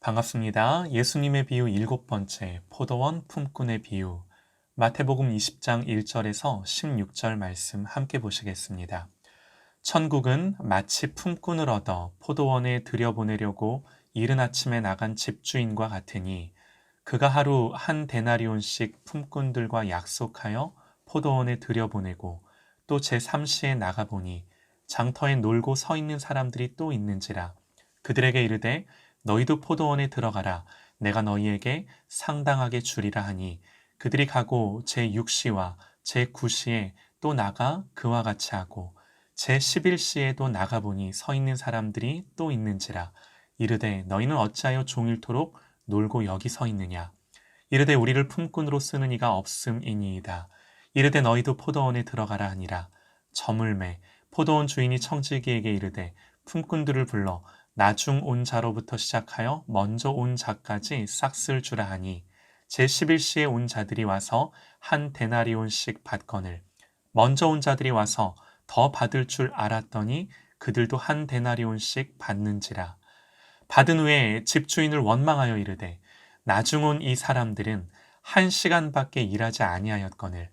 반갑습니다. 예수님의 비유 7번째, 포도원 품꾼의 비유. 마태복음 20장 1절에서 16절 말씀 함께 보시겠습니다. 천국은 마치 품꾼을 얻어 포도원에 들여보내려고 이른 아침에 나간 집주인과 같으니 그가 하루 한 데나리온씩 품꾼들과 약속하여 포도원에 들여보내고 또 제3시에 나가보니 장터에 놀고 서 있는 사람들이 또 있는지라 그들에게 이르되 너희도 포도원에 들어가라. 내가 너희에게 상당하게 주리라 하니 그들이 가고 제6시와 제9시에 또 나가 그와 같이 하고 제11시에도 나가보니 서 있는 사람들이 또 있는지라 이르되 너희는 어찌하여 종일토록 놀고 여기 서 있느냐 이르되 우리를 품꾼으로 쓰는 이가 없음이니이다. 이르되 너희도 포도원에 들어가라 하니라. 저물매 포도원 주인이 청지기에게 이르되 품꾼들을 불러 나중 온 자로부터 시작하여 먼저 온 자까지 싹쓸 주라 하니 제11시에 온 자들이 와서 한 데나리온씩 받거늘 먼저 온 자들이 와서 더 받을 줄 알았더니 그들도 한 데나리온씩 받는지라. 받은 후에 집주인을 원망하여 이르되 나중 온 이 사람들은 1시간밖에 일하지 아니하였거늘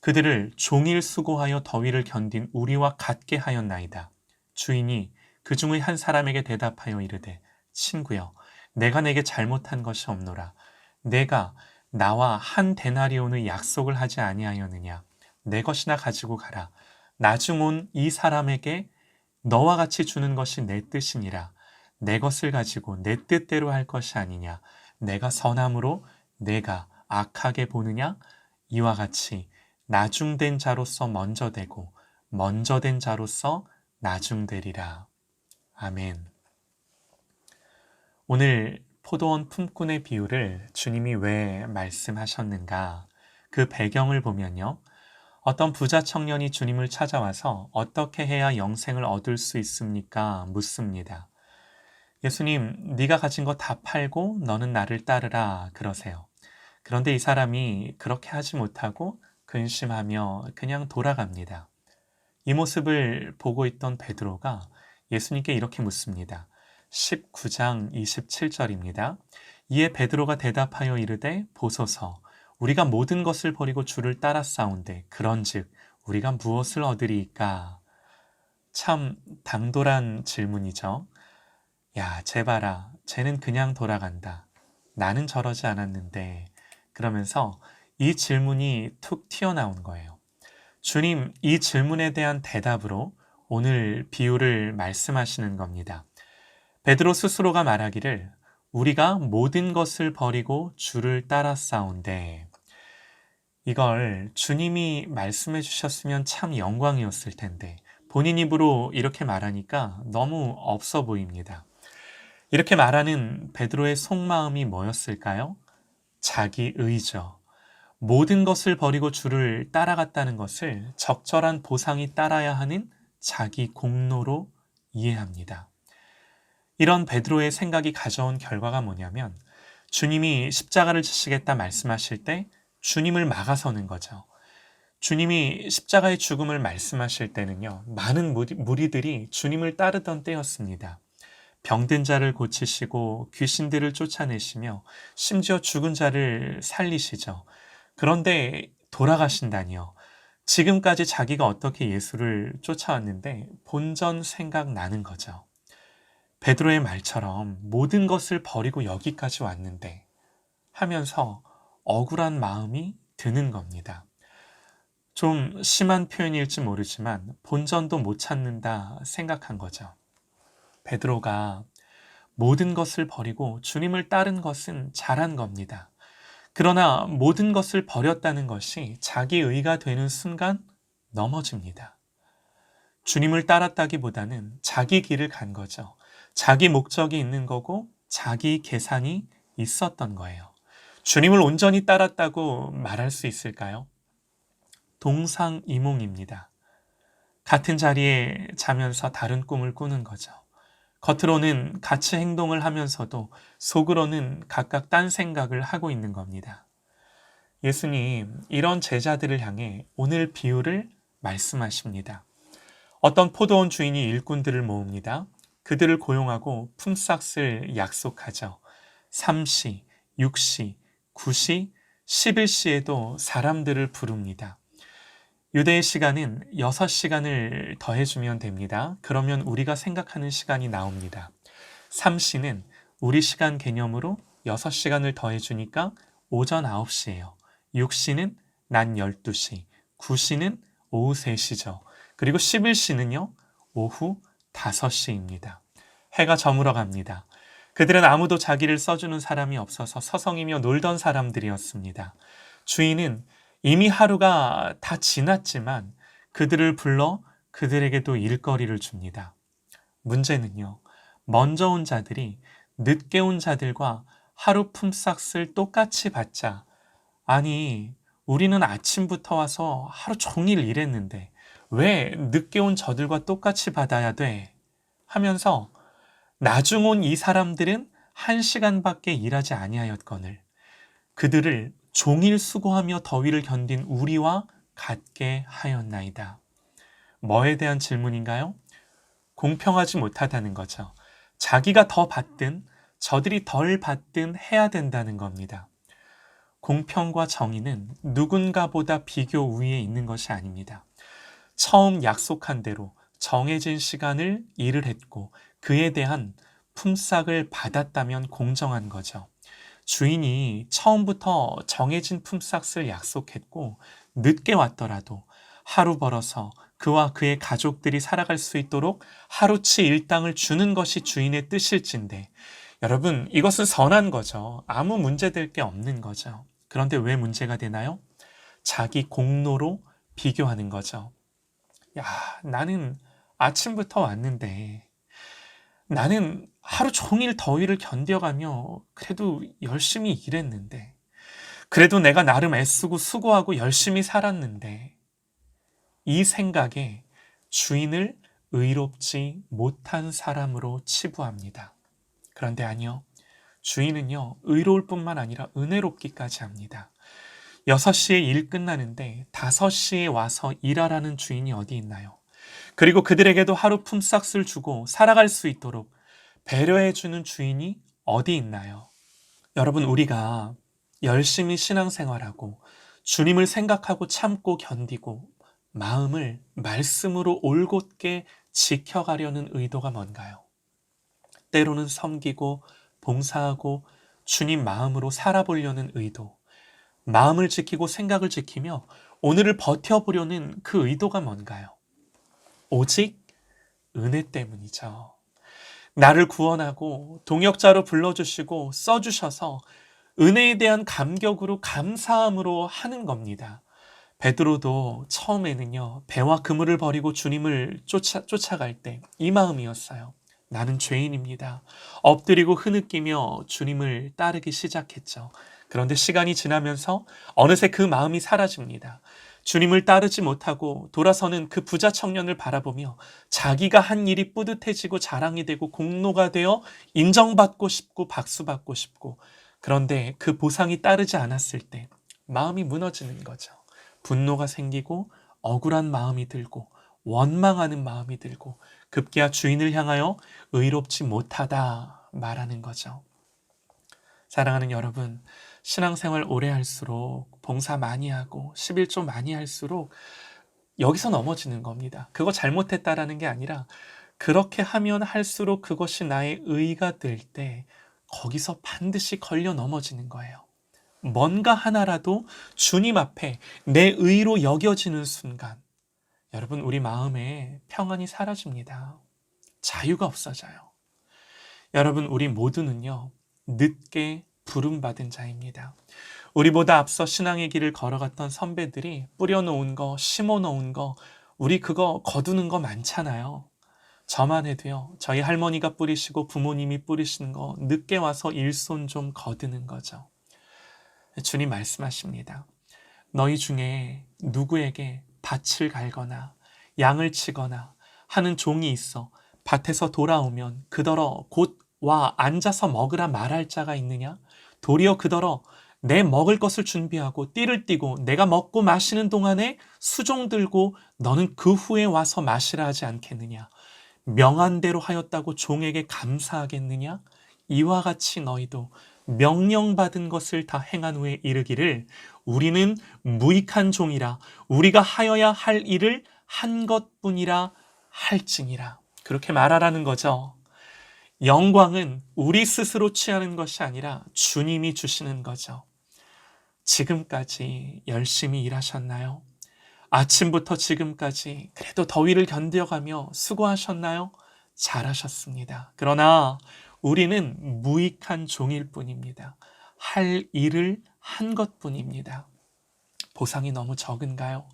그들을 종일 수고하여 더위를 견딘 우리와 같게 하였나이다. 주인이 그 중의 한 사람에게 대답하여 이르되 친구여 내가 내게 잘못한 것이 없노라. 내가 나와 한 데나리온의 약속을 하지 아니하였느냐. 내 것이나 가지고 가라. 나중 온 이 사람에게 너와 같이 주는 것이 내 뜻이니라. 내 것을 가지고 내 뜻대로 할 것이 아니냐. 내가 선함으로 내가 악하게 보느냐. 이와 같이 나중된 자로서 먼저 되고 먼저 된 자로서 나중되리라. 아멘. 오늘 포도원 품꾼의 비유를 주님이 왜 말씀하셨는가? 그 배경을 보면요. 어떤 부자 청년이 주님을 찾아와서 어떻게 해야 영생을 얻을 수 있습니까? 묻습니다. 예수님, 네가 가진 거 다 팔고 너는 나를 따르라 그러세요. 그런데 이 사람이 그렇게 하지 못하고 근심하며 그냥 돌아갑니다. 이 모습을 보고 있던 베드로가 예수님께 이렇게 묻습니다. 19장 27절입니다. 이에 베드로가 대답하여 이르되 보소서 우리가 모든 것을 버리고 주를 따랐사온데 그런즉 우리가 무엇을 얻으리이까? 참 당돌한 질문이죠. 야, 쟤 봐라. 쟤는 그냥 돌아간다. 나는 저러지 않았는데. 그러면서 이 질문이 툭 튀어나온 거예요. 주님, 이 질문에 대한 대답으로 오늘 비유를 말씀하시는 겁니다. 베드로 스스로가 말하기를 우리가 모든 것을 버리고 주를 따랐사온데 이걸 주님이 말씀해 주셨으면 참 영광이었을 텐데 본인 입으로 이렇게 말하니까 너무 없어 보입니다. 이렇게 말하는 베드로의 속마음이 뭐였을까요? 자기의죠. 모든 것을 버리고 주를 따라갔다는 것을 적절한 보상이 따라야 하는 자기 공로로 이해합니다. 이런 베드로의 생각이 가져온 결과가 뭐냐면 주님이 십자가를 지시겠다 말씀하실 때 주님을 막아서는 거죠. 주님이 십자가의 죽음을 말씀하실 때는요. 많은 무리들이 주님을 따르던 때였습니다. 병든 자를 고치시고 귀신들을 쫓아내시며 심지어 죽은 자를 살리시죠. 그런데 돌아가신다니요. 지금까지 자기가 어떻게 예수를 쫓아왔는데 본전 생각나는 거죠. 베드로의 말처럼 모든 것을 버리고 여기까지 왔는데 하면서 억울한 마음이 드는 겁니다. 좀 심한 표현일지 모르지만 본전도 못 찾는다 생각한 거죠. 베드로가 모든 것을 버리고 주님을 따른 것은 잘한 겁니다. 그러나 모든 것을 버렸다는 것이 자기 의가 되는 순간 넘어집니다. 주님을 따랐다기보다는 자기 길을 간 거죠. 자기 목적이 있는 거고 자기 계산이 있었던 거예요. 주님을 온전히 따랐다고 말할 수 있을까요? 동상이몽입니다. 같은 자리에 자면서 다른 꿈을 꾸는 거죠. 겉으로는 같이 행동을 하면서도 속으로는 각각 딴 생각을 하고 있는 겁니다. 예수님, 이런 제자들을 향해 오늘 비유를 말씀하십니다. 어떤 포도원 주인이 일꾼들을 모읍니다. 그들을 고용하고 품삯을 약속하죠. 3시, 6시, 9시, 11시에도 사람들을 부릅니다. 유대의 시간은 6시간을 더해주면 됩니다. 그러면 우리가 생각하는 시간이 나옵니다. 3시는 우리 시간 개념으로 6시간을 더해주니까 오전 9시예요. 6시는 낮 12시, 9시는 오후 3시죠. 그리고 11시는요, 오후 5시입니다. 해가 저물어 갑니다. 그들은 아무도 자기를 써주는 사람이 없어서 서성이며 놀던 사람들이었습니다. 주인은 이미 하루가 다 지났지만 그들을 불러 그들에게도 일거리를 줍니다. 문제는요, 먼저 온 자들이 늦게 온 자들과 하루 품삯을 똑같이 받자, 아니, 우리는 아침부터 와서 하루 종일 일했는데 왜 늦게 온 저들과 똑같이 받아야 돼? 하면서 나중 온 이 사람들은 1시간밖에 일하지 아니하였거늘 그들을 종일 수고하며 더위를 견딘 우리와 같게 하였나이다. 뭐에 대한 질문인가요? 공평하지 못하다는 거죠. 자기가 더 받든 저들이 덜 받든 해야 된다는 겁니다. 공평과 정의는 누군가보다 비교 우위에 있는 것이 아닙니다. 처음 약속한 대로 정해진 시간을 일을 했고 그에 대한 품삯을 받았다면 공정한 거죠. 주인이 처음부터 정해진 품삯을 약속했고 늦게 왔더라도 하루 벌어서 그와 그의 가족들이 살아갈 수 있도록 하루치 일당을 주는 것이 주인의 뜻일진데, 여러분, 이것은 선한 거죠. 아무 문제될 게 없는 거죠. 그런데 왜 문제가 되나요? 자기 공로로 비교하는 거죠. 야, 나는 아침부터 왔는데 나는 하루 종일 더위를 견뎌가며 그래도 열심히 일했는데, 그래도 내가 나름 애쓰고 수고하고 열심히 살았는데, 이 생각에 주인을 의롭지 못한 사람으로 치부합니다. 그런데 아니요. 주인은요, 의로울 뿐만 아니라 은혜롭기까지 합니다. 6시에 일 끝나는데 5시에 와서 일하라는 주인이 어디 있나요? 그리고 그들에게도 하루 품삯을 주고 살아갈 수 있도록 배려해주는 주인이 어디 있나요? 여러분, 우리가 열심히 신앙생활하고 주님을 생각하고 참고 견디고 마음을 말씀으로 올곧게 지켜가려는 의도가 뭔가요? 때로는 섬기고 봉사하고 주님 마음으로 살아보려는 의도, 마음을 지키고 생각을 지키며 오늘을 버텨보려는 그 의도가 뭔가요? 오직 은혜 때문이죠. 나를 구원하고 동역자로 불러주시고 써주셔서 은혜에 대한 감격으로 감사함으로 하는 겁니다. 베드로도 처음에는요, 배와 그물을 버리고 주님을 쫓아갈 때 이 마음이었어요. 나는 죄인입니다. 엎드리고 흐느끼며 주님을 따르기 시작했죠. 그런데 시간이 지나면서 어느새 그 마음이 사라집니다. 주님을 따르지 못하고 돌아서는 그 부자 청년을 바라보며 자기가 한 일이 뿌듯해지고 자랑이 되고 공로가 되어 인정받고 싶고 박수받고 싶고, 그런데 그 보상이 따르지 않았을 때 마음이 무너지는 거죠. 분노가 생기고 억울한 마음이 들고 원망하는 마음이 들고 급기야 주인을 향하여 의롭지 못하다 말하는 거죠. 사랑하는 여러분, 신앙생활 오래 할수록 봉사 많이 하고 11조 많이 할수록 여기서 넘어지는 겁니다. 그거 잘못했다라는 게 아니라 그렇게 하면 할수록 그것이 나의 의가 될 때 거기서 반드시 걸려 넘어지는 거예요. 뭔가 하나라도 주님 앞에 내 의로 여겨지는 순간, 여러분, 우리 마음에 평안이 사라집니다. 자유가 없어져요. 여러분, 우리 모두는요, 늦게 부름받은 자입니다. 우리보다 앞서 신앙의 길을 걸어갔던 선배들이 뿌려놓은 거, 심어놓은 거, 우리 그거 거두는 거 많잖아요. 저만 해도요, 저희 할머니가 뿌리시고 부모님이 뿌리시는 거 늦게 와서 일손 좀 거두는 거죠. 주님 말씀하십니다. 너희 중에 누구에게 밭을 갈거나 양을 치거나 하는 종이 있어 밭에서 돌아오면 그더러 곧 와 앉아서 먹으라 말할 자가 있느냐? 도리어 그더러 내 먹을 것을 준비하고 띠를 띠고 내가 먹고 마시는 동안에 수종 들고 너는 그 후에 와서 마시라 하지 않겠느냐? 명한 대로 하였다고 종에게 감사하겠느냐? 이와 같이 너희도 명령받은 것을 다 행한 후에 이르기를 우리는 무익한 종이라 우리가 하여야 할 일을 한 것뿐이라 할지니라. 그렇게 말하라는 거죠. 영광은 우리 스스로 취하는 것이 아니라 주님이 주시는 거죠. 지금까지 열심히 일하셨나요? 아침부터 지금까지 그래도 더위를 견뎌가며 수고하셨나요? 잘하셨습니다. 그러나 우리는 무익한 종일 뿐입니다. 할 일을 한 것뿐입니다. 보상이 너무 적은가요?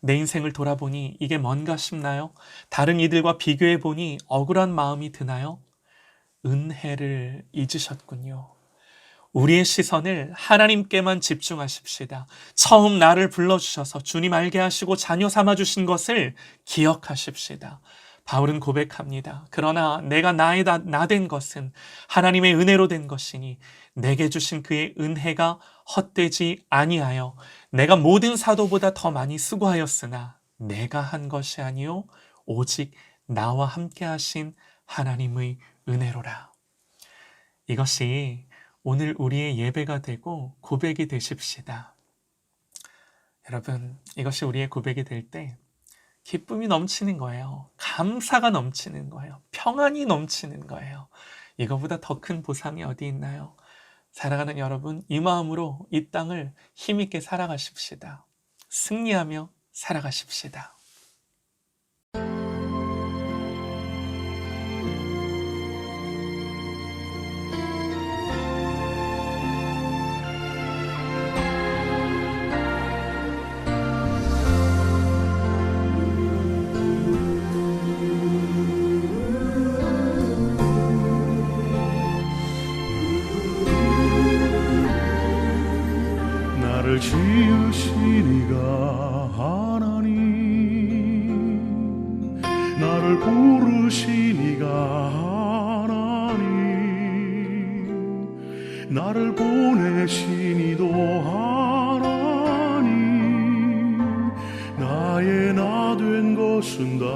내 인생을 돌아보니 이게 뭔가 싶나요? 다른 이들과 비교해 보니 억울한 마음이 드나요? 은혜를 잊으셨군요. 우리의 시선을 하나님께만 집중하십시다. 처음 나를 불러주셔서 주님 알게 하시고 자녀 삼아주신 것을 기억하십시다. 바울은 고백합니다. 그러나 내가 나 된 것은 하나님의 은혜로 된 것이니 내게 주신 그의 은혜가 헛되지 아니하여 내가 모든 사도보다 더 많이 수고하였으나 내가 한 것이 아니요 오직 나와 함께 하신 하나님의 은혜로라. 이것이 오늘 우리의 예배가 되고 고백이 되십시다. 여러분, 이것이 우리의 고백이 될 때 기쁨이 넘치는 거예요. 감사가 넘치는 거예요. 평안이 넘치는 거예요. 이거보다 더 큰 보상이 어디 있나요? 사랑하는 여러분, 이 마음으로 이 땅을 힘있게 살아가십시다. 승리하며 살아가십시다. 나를 지으신 이가 하나님, 나를 부르신 이가 하나님, 나를 보내신 이도 하나님, 나의 나 된 것은 다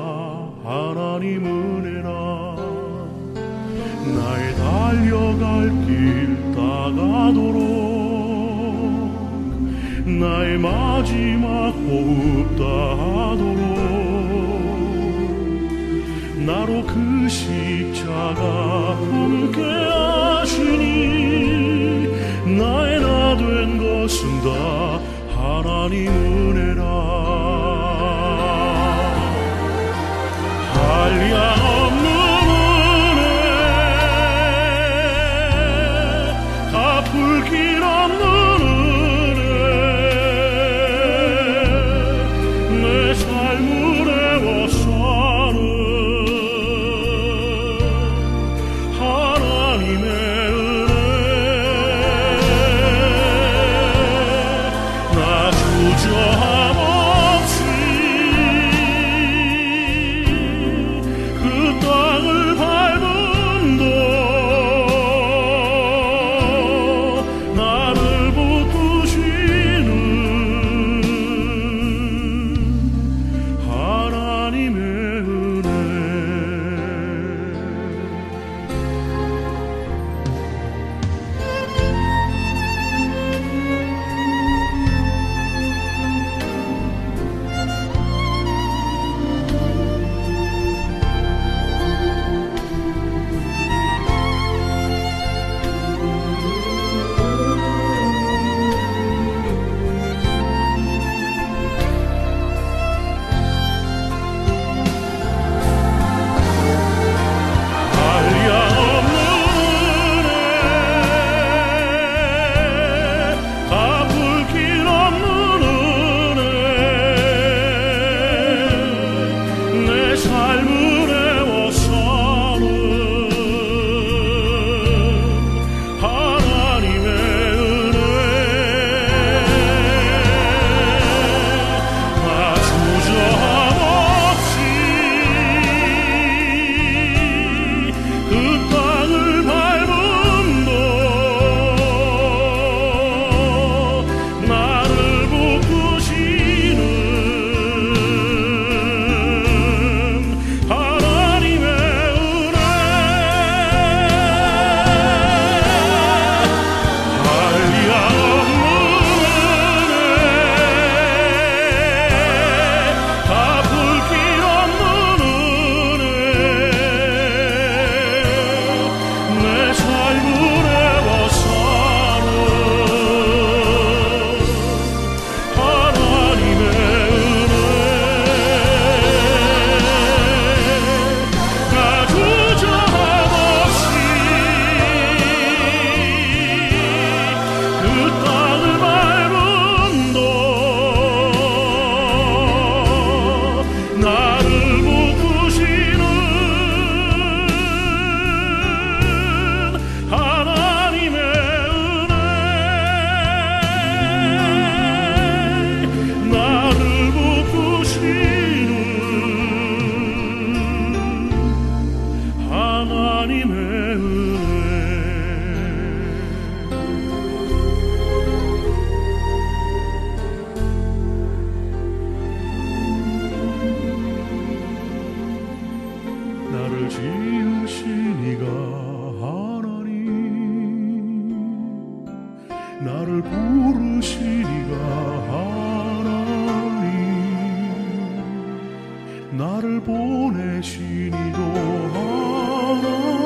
하나님 은혜라. 나의 달려갈 길 다가도록 나의 마지막 호흡 다하도록 나로 그 십자가 함께 하시니 나의 나 된 것은 다 하나님 은혜라. 한량 없는 은혜, 갚을 길 없는 하나님의 나를 지으신 이가 하나님, 나를 부르신 이가 하나님, 나를 보내신 이도 하나님,